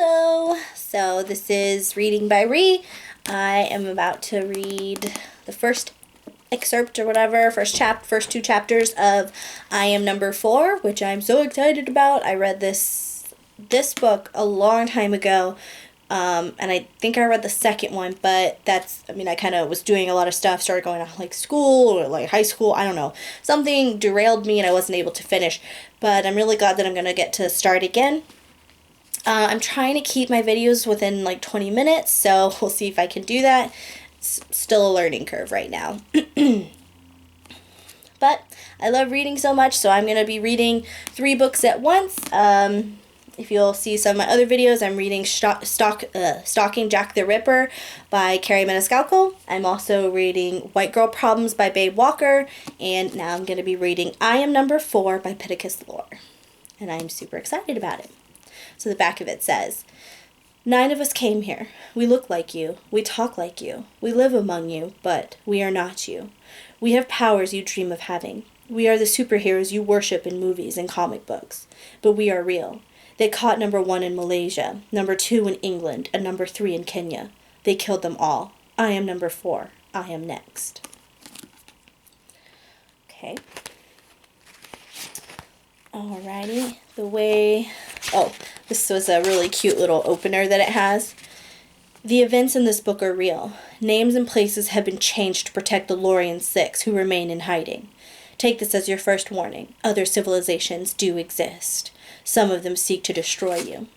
Hello! So this is Reading by Ree. I am about to read the first excerpt or whatever, first two chapters of I Am Number 4, which I'm so excited about. I read this book a long time ago, and I think I read the second one, but I kind of was doing a lot of stuff, started going to like school or like high school, I don't know. Something derailed me and I wasn't able to finish, but I'm really glad that I'm going to get to start again. I'm trying to keep my videos within like 20 minutes, so we'll see if I can do that. It's still a learning curve right now. But I love reading so much, so I'm going to be reading 3 books at once. If you'll see some of my other videos, I'm reading Stalking Jack the Ripper by Carrie Maniscalco. I'm also reading White Girl Problems by Babe Walker, and now I'm going to be reading I Am Number 4 by Pittacus Lore. And I'm super excited about it. So the back of it says, 9 of us came here. We look like you. We talk like you. We live among you, but we are not you. We have powers you dream of having. We are the superheroes you worship in movies and comic books. But we are real. They caught number 1 in Malaysia, number 2 in England, and number 3 in Kenya. They killed them all. I am number 4. I am next. Okay. Alrighty. This was a really cute little opener that it has. The events in this book are real. Names and places have been changed to protect the Lorian 6 who remain in hiding. Take this as your first warning. Other civilizations do exist. Some of them seek to destroy you.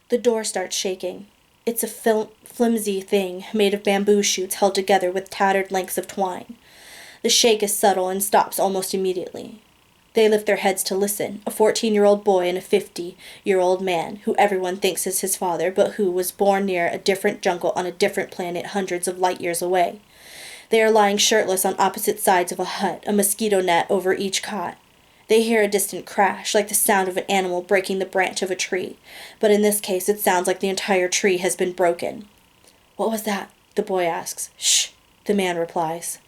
The door starts shaking. It's a flimsy thing made of bamboo shoots held together with tattered lengths of twine. The shake is subtle and stops almost immediately. They lift their heads to listen, a 14-year-old boy and a 50-year-old man, who everyone thinks is his father, but who was born near a different jungle on a different planet hundreds of light years away. They are lying shirtless on opposite sides of a hut, a mosquito net over each cot. They hear a distant crash, like the sound of an animal breaking the branch of a tree, but in this case it sounds like the entire tree has been broken. "What was that?" the boy asks. "Shh," the man replies.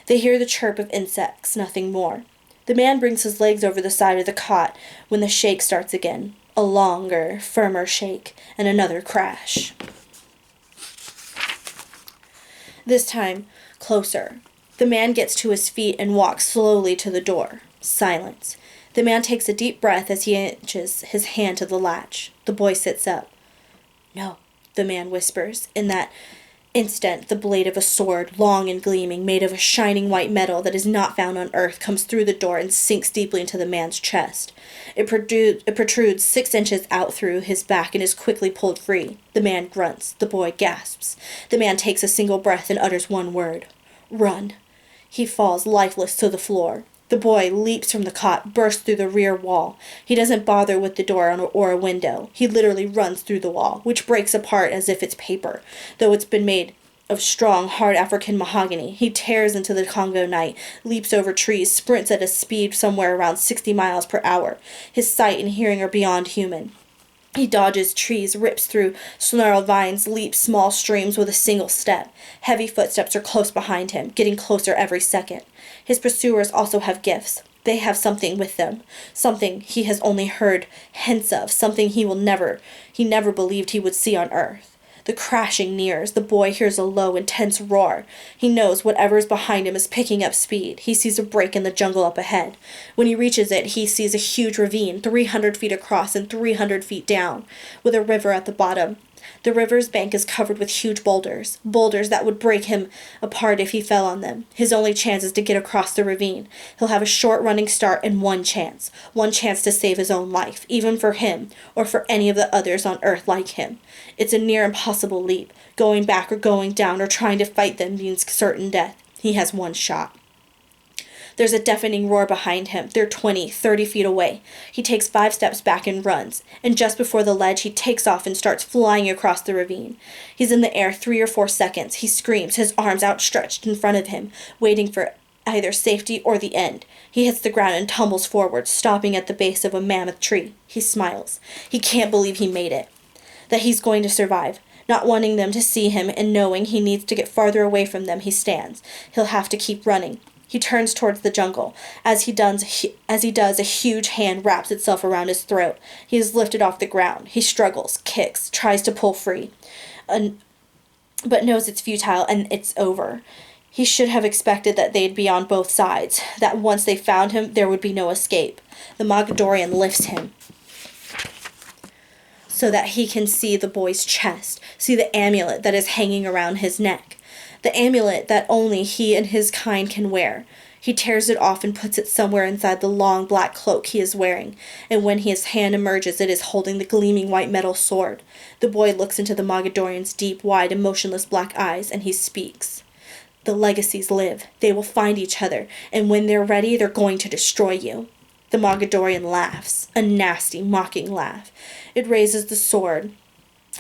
They hear the chirp of insects, nothing more. The man brings his legs over the side of the cot when the shake starts again. A longer, firmer shake, and another crash. This time, closer. The man gets to his feet and walks slowly to the door. Silence. The man takes a deep breath as he inches his hand to the latch. The boy sits up. "No," the man whispers. In that instant, the blade of a sword, long and gleaming, made of a shining white metal that is not found on earth, comes through the door and sinks deeply into the man's chest. It protrudes 6 inches out through his back and is quickly pulled free. The man grunts. The boy gasps. The man takes a single breath and utters one word. "Run." He falls lifeless to the floor. The boy leaps from the cot, bursts through the rear wall. He doesn't bother with the door or a window. He literally runs through the wall, which breaks apart as if it's paper, though it's been made of strong, hard African mahogany. He tears into the Congo night, leaps over trees, sprints at a speed somewhere around 60 miles per hour. His sight and hearing are beyond human. He dodges trees, rips through snarled vines, leaps small streams with a single step. Heavy footsteps are close behind him, getting closer every second. His pursuers also have gifts. They have something with them, something he has only heard hints of, something he never believed he would see on Earth. The crashing nears. The boy hears a low, intense roar. He knows whatever is behind him is picking up speed. He sees a break in the jungle up ahead. When he reaches it, he sees a huge ravine, 300 feet across and 300 feet down, with a river at the bottom. The river's bank is covered with huge boulders that would break him apart if he fell on them. His only chance is to get across the ravine. He'll have a short running start and one chance to save his own life, even for him or for any of the others on Earth like him. It's a near impossible leap. Going back or going down or trying to fight them means certain death. He has one shot. There's a deafening roar behind him. They're 20, 30 feet away. He takes 5 steps back and runs, and just before the ledge he takes off and starts flying across the ravine. He's in the air 3 or 4 seconds. He screams, his arms outstretched in front of him, waiting for either safety or the end. He hits the ground and tumbles forward, stopping at the base of a mammoth tree. He smiles. He can't believe he made it, that he's going to survive. Not wanting them to see him and knowing he needs to get farther away from them, he stands. He'll have to keep running. He turns towards the jungle. As he does, a huge hand wraps itself around his throat. He is lifted off the ground. He struggles, kicks, tries to pull free, but knows it's futile and it's over. He should have expected that they'd be on both sides, that once they found him, there would be no escape. The Mogadorian lifts him so that he can see the boy's chest, see the amulet that is hanging around his neck, the amulet that only he and his kind can wear. He tears it off and puts it somewhere inside the long black cloak he is wearing, and when his hand emerges it is holding the gleaming white metal sword. The boy looks into the Mogadorian's deep, wide, and motionless black eyes, and he speaks. The legacies live. They will find each other, and when they're ready, they're going to destroy you. The Mogadorian laughs, a nasty, mocking laugh. It raises the sword,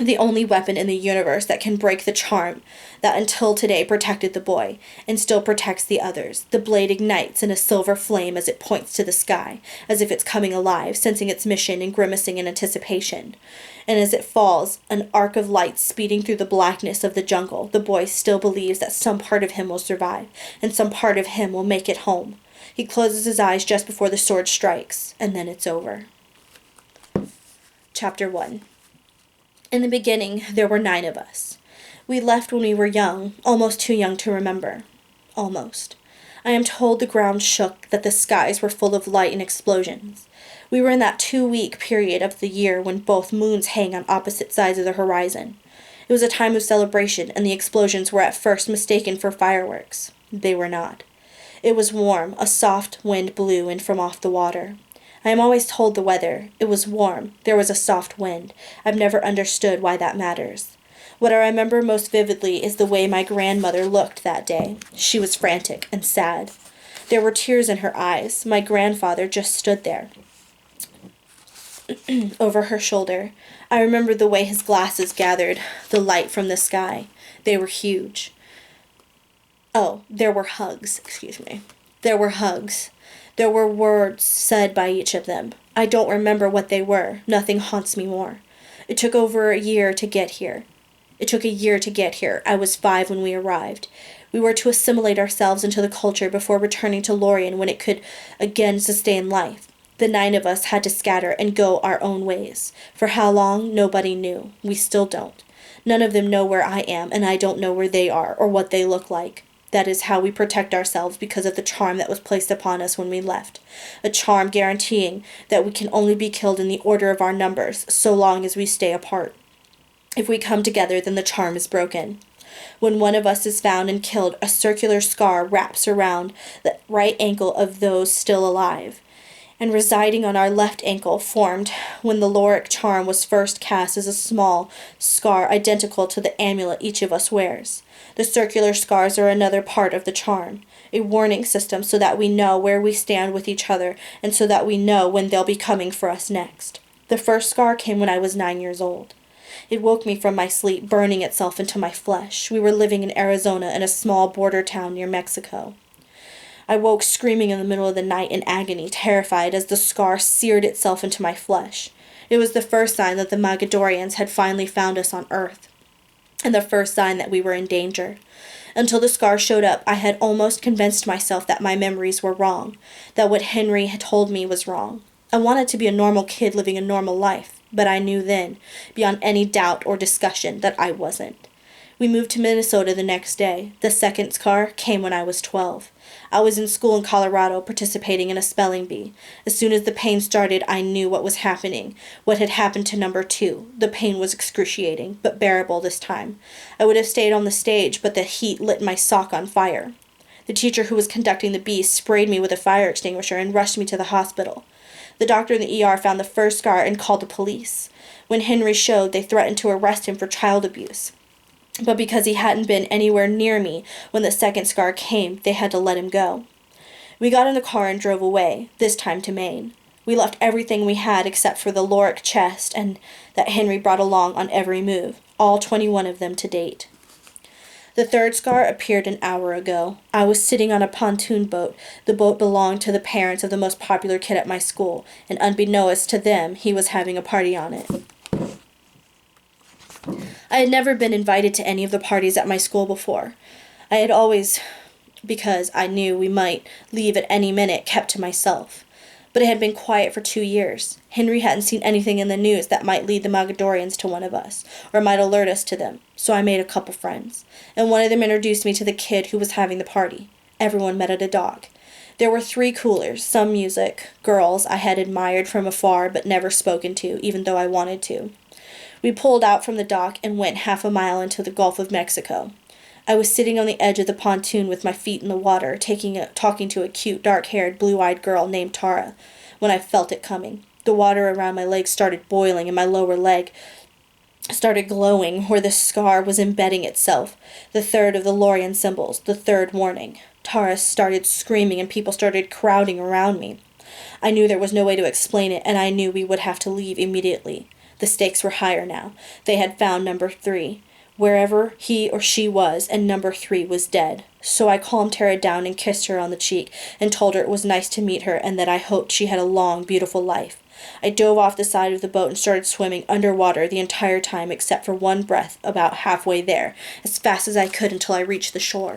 the only weapon in the universe that can break the charm that until today protected the boy, and still protects the others. The blade ignites in a silver flame as it points to the sky, as if it's coming alive, sensing its mission and grimacing in anticipation. And as it falls, an arc of light speeding through the blackness of the jungle, the boy still believes that some part of him will survive, and some part of him will make it home. He closes his eyes just before the sword strikes, and then it's over. Chapter 1. In the beginning, there were 9 of us. We left when we were young, almost too young to remember. Almost. I am told the ground shook, that the skies were full of light and explosions. We were in that 2-week period of the year when both moons hang on opposite sides of the horizon. It was a time of celebration, and the explosions were at first mistaken for fireworks. They were not. It was warm, a soft wind blew in from off the water. I am always told the weather. It was warm. There was a soft wind. I've never understood why that matters. What I remember most vividly is the way my grandmother looked that day. She was frantic and sad. There were tears in her eyes. My grandfather just stood there, over her shoulder. I remember the way his glasses gathered the light from the sky. They were huge. There were hugs. There were hugs. There were words said by each of them. I don't remember what they were. Nothing haunts me more. It took over a year to get here. I was 5 when we arrived. We were to assimilate ourselves into the culture before returning to Lorien when it could again sustain life. The 9 of us had to scatter and go our own ways. For how long, nobody knew. We still don't. None of them know where I am, and I don't know where they are or what they look like. That is how we protect ourselves because of the charm that was placed upon us when we left. A charm guaranteeing that we can only be killed in the order of our numbers, so long as we stay apart. If we come together, then the charm is broken. When one of us is found and killed, a circular scar wraps around the right ankle of those still alive, and residing on our left ankle, formed when the Loric charm was first cast, as a small scar identical to the amulet each of us wears. The circular scars are another part of the charm, a warning system so that we know where we stand with each other and so that we know when they'll be coming for us next. The first scar came when I was 9 years old. It woke me from my sleep, burning itself into my flesh. We were living in Arizona in a small border town near Mexico. I woke screaming in the middle of the night in agony, terrified as the scar seared itself into my flesh. It was the first sign that the Mogadorians had finally found us on Earth, and the first sign that we were in danger. Until the scar showed up, I had almost convinced myself that my memories were wrong, that what Henry had told me was wrong. I wanted to be a normal kid living a normal life, but I knew then, beyond any doubt or discussion, that I wasn't. We moved to Minnesota the next day. The second scar came when I was 12. I was in school in Colorado participating in a spelling bee. As soon as the pain started, I knew what was happening, what had happened to number 2. The pain was excruciating, but bearable this time. I would have stayed on the stage, but the heat lit my sock on fire. The teacher who was conducting the bee sprayed me with a fire extinguisher and rushed me to the hospital. The doctor in the ER found the first scar and called the police. When Henry showed, they threatened to arrest him for child abuse. But because he hadn't been anywhere near me when the second scar came, they had to let him go. We got in the car and drove away, this time to Maine. We left everything we had except for the Loric chest and that Henry brought along on every move, all 21 of them to date. The third scar appeared an hour ago. I was sitting on a pontoon boat. The boat belonged to the parents of the most popular kid at my school, and unbeknownst to them, he was having a party on it. I had never been invited to any of the parties at my school before. I had always because I knew we might leave at any minute, kept to myself. But it had been quiet for 2 years. Henry hadn't seen anything in the news that might lead the Mogadorians to one of us, or might alert us to them, so I made a couple friends, and one of them introduced me to the kid who was having the party. Everyone met at a dock. There were 3 coolers, some music, girls I had admired from afar but never spoken to, even though I wanted to. We pulled out from the dock and went half a mile into the Gulf of Mexico. I was sitting on the edge of the pontoon with my feet in the water, talking to a cute, dark-haired, blue-eyed girl named Tara, when I felt it coming. The water around my legs started boiling, and my lower leg started glowing where the scar was embedding itself, the third of the Lorien symbols, the third warning. Tara started screaming, and people started crowding around me. I knew there was no way to explain it, and I knew we would have to leave immediately. The stakes were higher now. They had found number 3. Wherever he or she was, and number 3 was dead. So I calmed Tara down and kissed her on the cheek, and told her it was nice to meet her, and that I hoped she had a long, beautiful life. I dove off the side of the boat and started swimming underwater the entire time except for one breath about halfway there, as fast as I could until I reached the shore.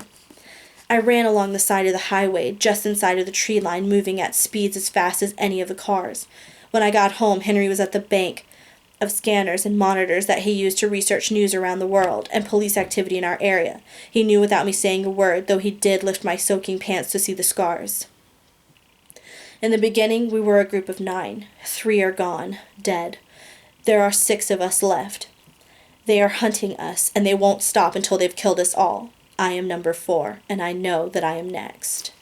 I ran along the side of the highway, just inside of the tree line, moving at speeds as fast as any of the cars. When I got home, Henry was at the bank of scanners and monitors that he used to research news around the world and police activity in our area. He knew without me saying a word, though he did lift my soaking pants to see the scars. In the beginning, we were a group of 9. 3 are gone, dead. There are 6 of us left. They are hunting us, and they won't stop until they've killed us all. I am number 4, and I know that I am next.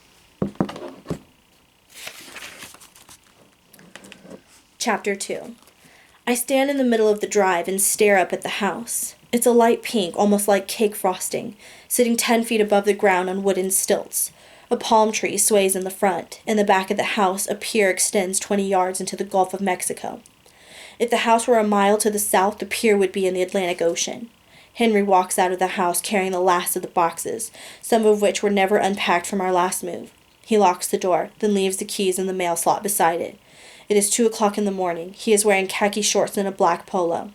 Chapter 2. I stand in the middle of the drive and stare up at the house. It's a light pink, almost like cake frosting, sitting 10 feet above the ground on wooden stilts. A palm tree sways in the front. In the back of the house, a pier extends 20 yards into the Gulf of Mexico. If the house were a mile to the south, the pier would be in the Atlantic Ocean. Henry walks out of the house carrying the last of the boxes, some of which were never unpacked from our last move. He locks the door, then leaves the keys in the mail slot beside it. It is 2 o'clock in the morning. He is wearing khaki shorts and a black polo.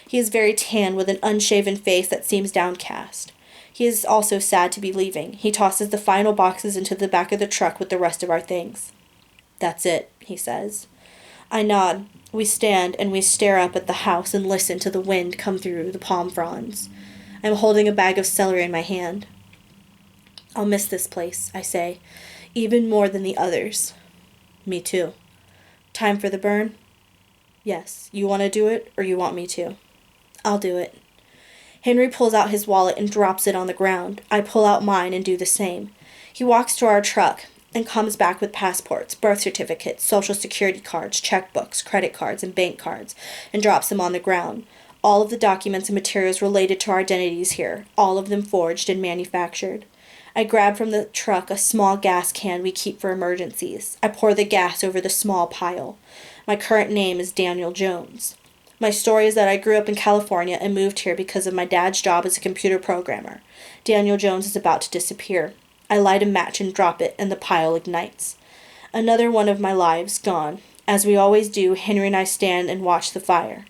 He is very tan, with an unshaven face that seems downcast. He is also sad to be leaving. He tosses the final boxes into the back of the truck with the rest of our things. "That's it," he says. I nod. We stand and we stare up at the house and listen to the wind come through the palm fronds. I am holding a bag of celery in my hand. "I'll miss this place," I say, "even more than the others." "Me too." "Time for the burn?" "Yes. You want to do it, or you want me to?" "I'll do it." Henry pulls out his wallet and drops it on the ground. I pull out mine and do the same. He walks to our truck and comes back with passports, birth certificates, social security cards, checkbooks, credit cards, and bank cards, and drops them on the ground. All of the documents and materials related to our identities here, all of them forged and manufactured. I grab from the truck a small gas can we keep for emergencies. I pour the gas over the small pile. My current name is Daniel Jones. My story is that I grew up in California and moved here because of my dad's job as a computer programmer. Daniel Jones is about to disappear. I light a match and drop it, and the pile ignites. Another one of my lives gone. As we always do, Henry and I stand and watch the fire.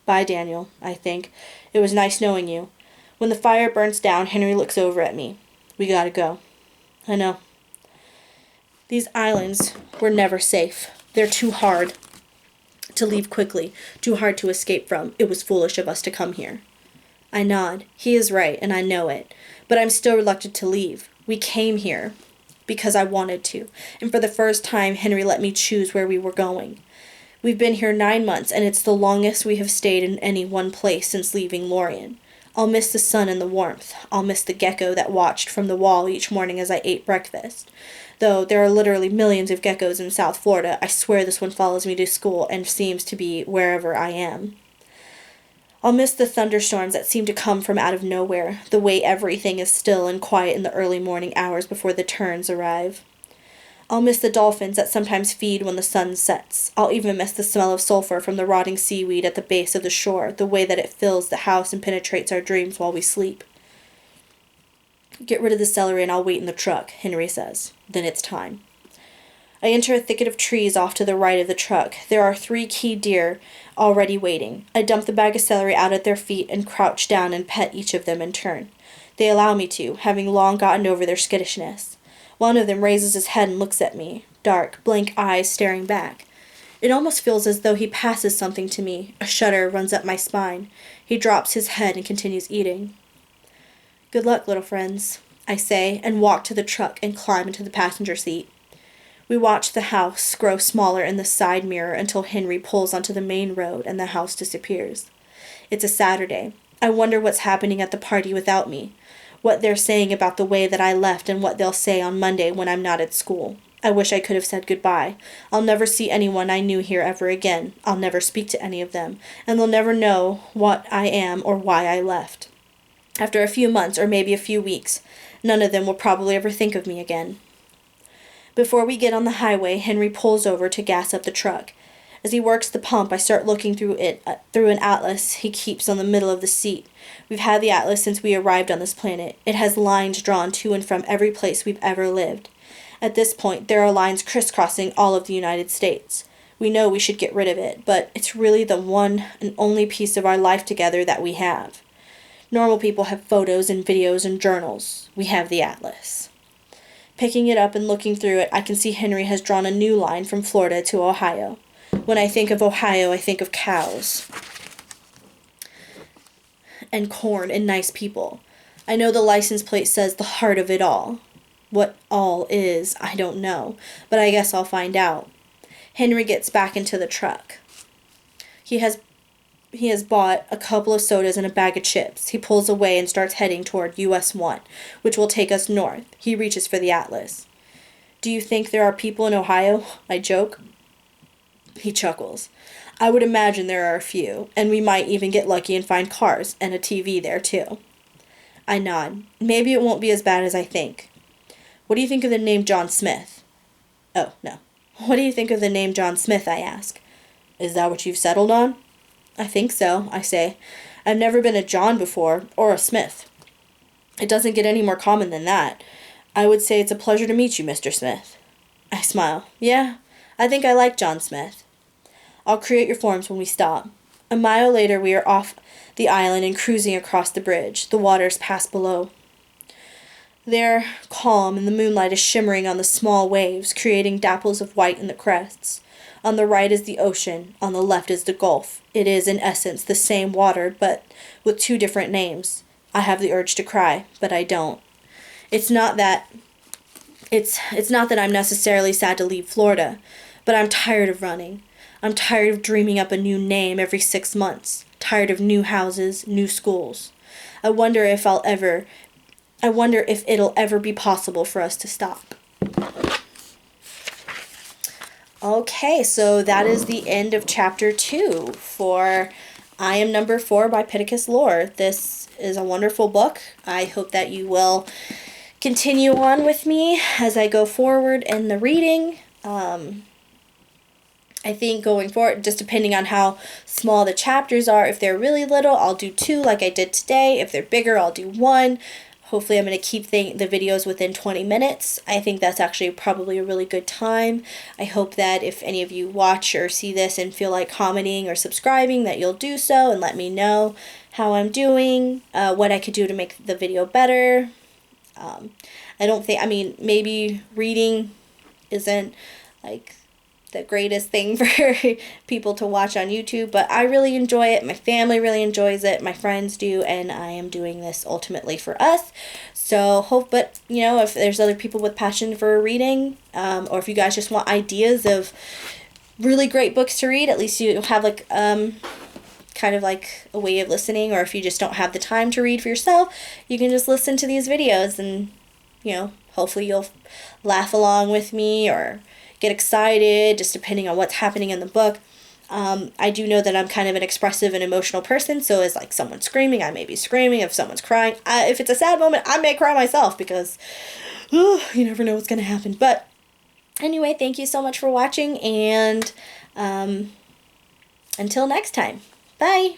"Bye, Daniel," I think. "It was nice knowing you." When the fire burns down, Henry looks over at me. "We gotta go." "I know." These islands were never safe. They're too hard to leave quickly, too hard to escape from. It was foolish of us to come here. I nod. He is right, and I know it. But I'm still reluctant to leave. We came here because I wanted to, and for the first time, Henry let me choose where we were going. We've been here 9 months, and it's the longest we have stayed in any one place since leaving Lorien. I'll miss the sun and the warmth. I'll miss the gecko that watched from the wall each morning as I ate breakfast. Though there are literally millions of geckos in South Florida, I swear this one follows me to school and seems to be wherever I am. I'll miss the thunderstorms that seem to come from out of nowhere, the way everything is still and quiet in the early morning hours before the terns arrive. I'll miss the dolphins that sometimes feed when the sun sets. I'll even miss the smell of sulfur from the rotting seaweed at the base of the shore, the way that it fills the house and penetrates our dreams while we sleep. "Get rid of the celery and I'll wait in the truck," Henry says. Then it's time. I enter a thicket of trees off to the right of the truck. There are 3 key deer already waiting. I dump the bag of celery out at their feet and crouch down and pet each of them in turn. They allow me to, having long gotten over their skittishness. One of them raises his head and looks at me, dark, blank eyes staring back. It almost feels as though he passes something to me. A shudder runs up my spine. He drops his head and continues eating. Good luck, little friends, I say, and walk to the truck and climb into the passenger seat. We watch the house grow smaller in the side mirror until Henry pulls onto the main road and the house disappears. It's a Saturday. I wonder what's happening at the party without me, what they're saying about the way that I left and what they'll say on Monday when I'm not at school. I wish I could have said goodbye. I'll never see anyone I knew here ever again. I'll never speak to any of them, and they'll never know what I am or why I left. After a few months, or maybe a few weeks, none of them will probably ever think of me again. Before we get on the highway, Henry pulls over to gas up the truck. As he works the pump, I start looking through an atlas he keeps on the middle of the seat. We've had the atlas since we arrived on this planet. It has lines drawn to and from every place we've ever lived. At this point, there are lines crisscrossing all of the United States. We know we should get rid of it, but it's really the one and only piece of our life together that we have. Normal people have photos and videos and journals. We have the atlas. Picking it up and looking through it, I can see Henry has drawn a new line from Florida to Ohio. When I think of Ohio, I think of cows and corn and nice people. I know the license plate says the heart of it all. What all is, I don't know, but I guess I'll find out. Henry gets back into the truck. He has bought a couple of sodas and a bag of chips. He pulls away and starts heading toward US 1, which will take us north. He reaches for the atlas. Do you think there are people in Ohio? I joke. He chuckles. I would imagine there are a few, and we might even get lucky and find cars and a TV there too. I nod. Maybe it won't be as bad as I think. What do you think of the name John Smith? Oh, no. What do you think of the name John Smith, I ask. Is that what you've settled on? I think so, I say. I've never been a John before, or a Smith. It doesn't get any more common than that. I would say it's a pleasure to meet you, Mr. Smith. I smile. Yeah, I think I like John Smith. I'll create your forms when we stop. A mile later, we are off the island and cruising across the bridge. The waters pass below. They're calm, and the moonlight is shimmering on the small waves, creating dapples of white in the crests. On the right is the ocean, on the left is the Gulf. It is, in essence, the same water, but with two different names. I have the urge to cry, but I don't. It's not that I'm necessarily sad to leave Florida, but I'm tired of running. I'm tired of dreaming up a new name every 6 months. Tired of new houses, new schools. I wonder if it'll ever be possible for us to stop. Okay, so that is the end of chapter 2 for I Am Number 4 by Pittacus Lore. This is a wonderful book. I hope that you will continue on with me as I go forward in the reading. I think going forward, just depending on how small the chapters are, if they're really little, I'll do 2 like I did today. If they're bigger, I'll do 1. Hopefully I'm going to keep the videos within 20 minutes. I think that's actually probably a really good time. I hope that if any of you watch or see this and feel like commenting or subscribing, that you'll do so and let me know how I'm doing, what I could do to make the video better. Maybe reading isn't like the greatest thing for people to watch on YouTube, but I really enjoy it. My family really enjoys it. My friends do, and I am doing this ultimately for us. So if there's other people with passion for reading, or if you guys just want ideas of really great books to read, at least you have kind of like a way of listening, or if you just don't have the time to read for yourself, you can just listen to these videos and, hopefully you'll laugh along with me or get excited, just depending on what's happening in the book. I do know that I'm kind of an expressive and emotional person, so as like someone's screaming, I may be screaming. If someone's crying, if it's a sad moment, I may cry myself because you never know what's going to happen. But anyway, thank you so much for watching, and until next time, bye!